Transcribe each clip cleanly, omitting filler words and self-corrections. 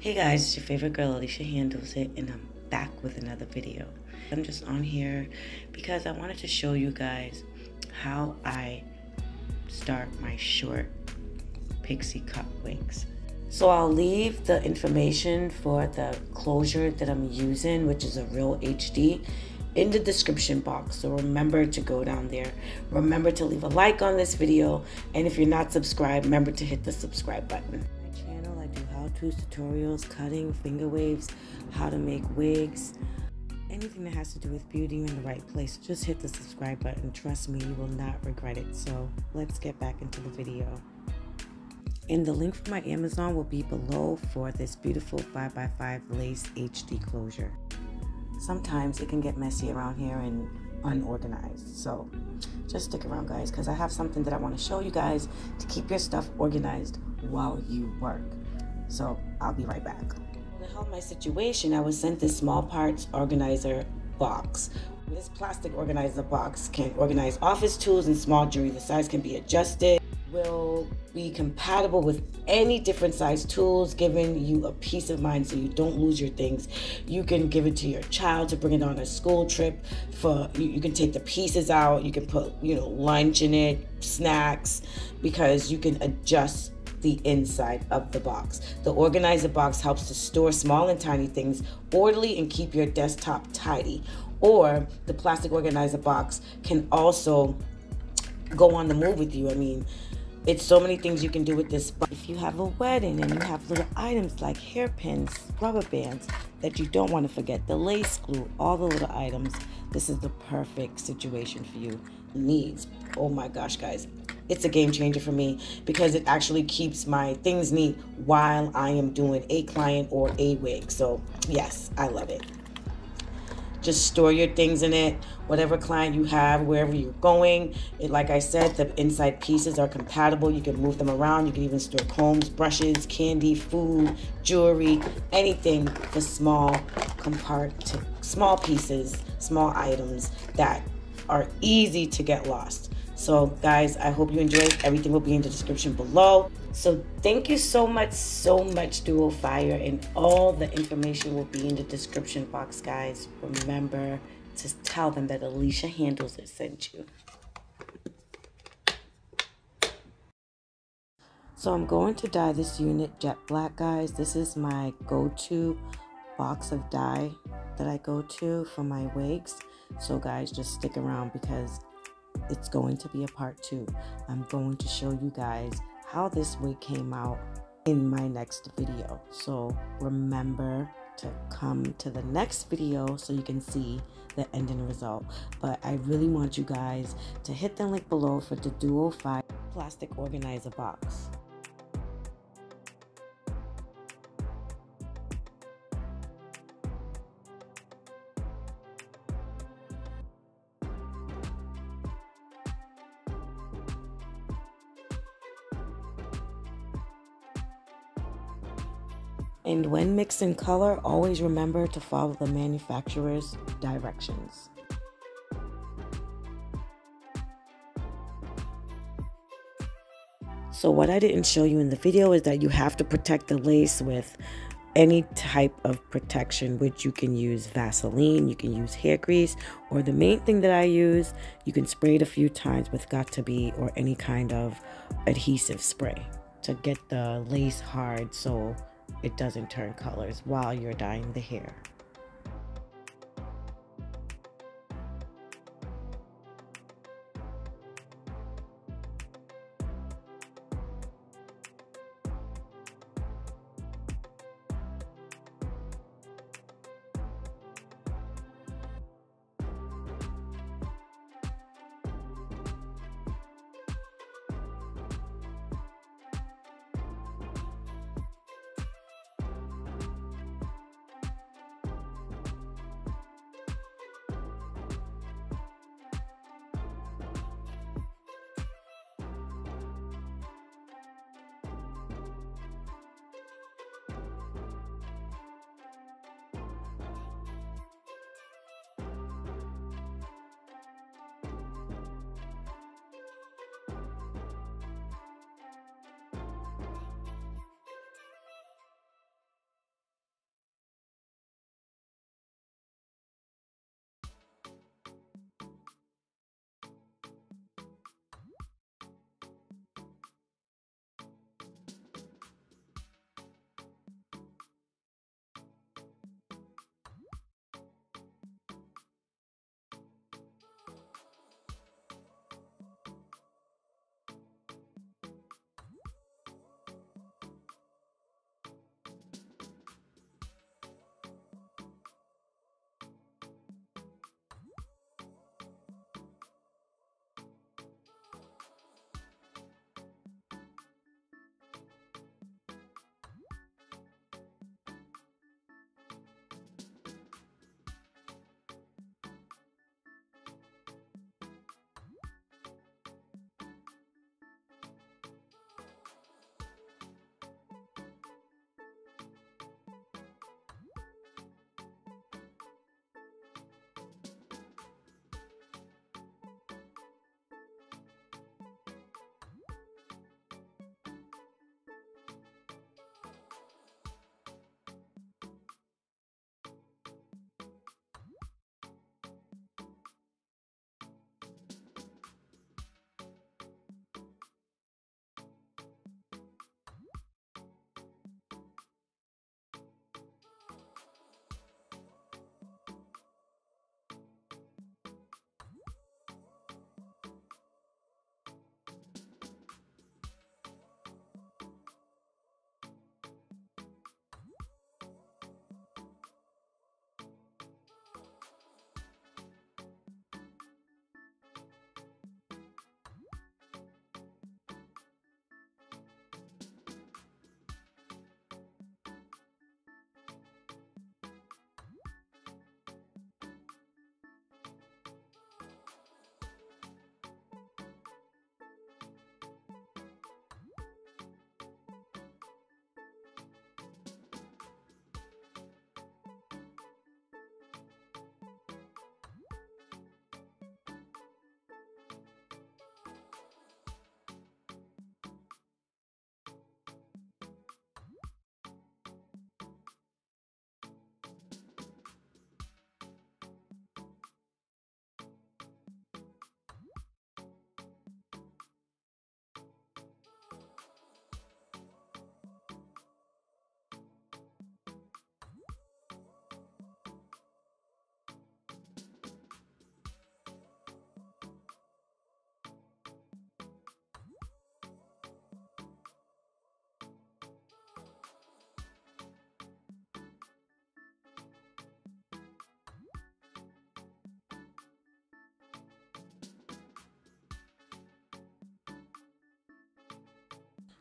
Hey guys, it's your favorite girl, Alicia Handles It, and I'm back with another video. I'm just on here because I wanted to show you guys how I start my short pixie cut wigs. So I'll leave the information for the closure that I'm using, which is a Real HD, in the description box. So remember to go down there. Remember to leave a like on this video, and if you're not subscribed, remember to hit the subscribe button. I do how-to tutorials, cutting, finger waves, how to make wigs, anything that has to do with beauty in the right place. Just hit the subscribe button. Trust me, you will not regret it. So let's get back into the video. And the link for my Amazon will be below for this beautiful 5x5 lace HD closure. Sometimes it can get messy around here and unorganized, so just stick around, guys, because I have something that I want to show you guys to keep your stuff organized while you work. So I'll be right back. To help my situation, I was sent this small parts organizer box. This plastic organizer box can organize office tools and small jewelry. The size can be adjusted, will be compatible with any different size tools, giving you a peace of mind so you don't lose your things. You can give it to your child to bring it on a school trip. You can take the pieces out, you can put lunch in it, snacks, because you can adjust the inside of the box. The organizer box helps to store small and tiny things orderly and keep your desktop tidy. Or the plastic organizer box can also go on the move with you. I mean, it's so many things you can do with this. But if you have a wedding and you have little items like hairpins, rubber bands that you don't want to forget, the lace glue, all the little items, this is the perfect situation for you. Needs. Oh my gosh, guys. It's a game changer for me because it actually keeps my things neat while I am doing a client or a wig. So yes, I love it. Just store your things in it, whatever client you have, wherever you're going. Like I said, the inside pieces are compatible. You can move them around. You can even store combs, brushes, candy, food, jewelry, anything for small pieces, small items that are easy to get lost. So guys, I hope you enjoyed. Everything will be in the description below. So thank you so much, Duofire, and all the information will be in the description box, guys. Remember to tell them that Alicia Handles It sent you. So I'm going to dye this unit jet black, guys. This is my go-to box of dye that I go to for my wigs. So guys, just stick around because it's going to be a part 2. I'm going to show you guys how this wig came out in my next video. So remember to come to the next video so you can see the ending result. But I really want you guys to hit the link below for the Duofire plastic organizer box. And when mixing color, always remember to follow the manufacturer's directions. So what I didn't show you in the video is that you have to protect the lace with any type of protection, which you can use Vaseline, you can use hair grease, or the main thing that I use, you can spray it a few times with Got2b or any kind of adhesive spray to get the lace hard so it doesn't turn colors while you're dyeing the hair.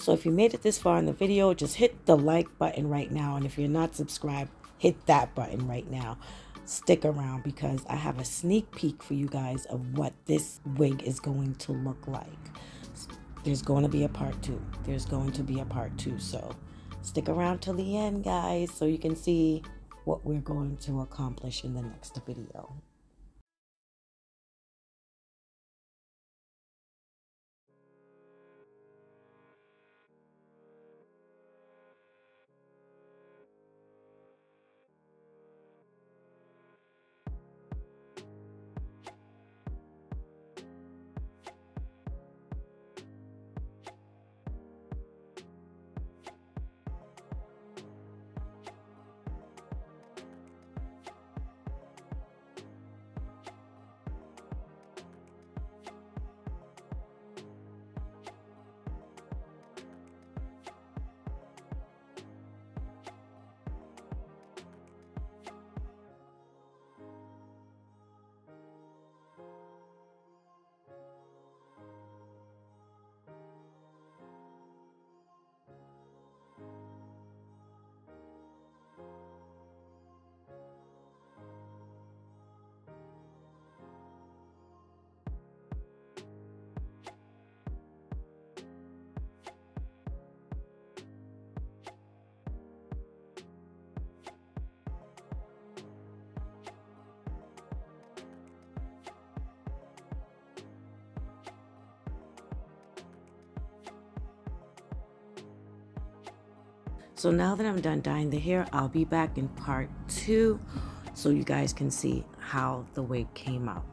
So if you made it this far in the video, just hit the like button right now. And if you're not subscribed, hit that button right now. Stick around because I have a sneak peek for you guys of what this wig is going to look like. There's going to be a part 2. There's going to be a part 2. So stick around till the end, guys, so you can see what we're going to accomplish in the next video. So now that I'm done dyeing the hair, I'll be back in part 2 so you guys can see how the wig came out.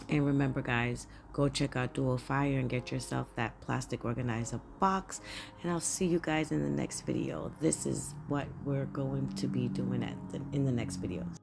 And remember, guys, go check out Duofire and get yourself that plastic organizer box. And I'll see you guys in the next video. This is what we're going to be doing in the next videos.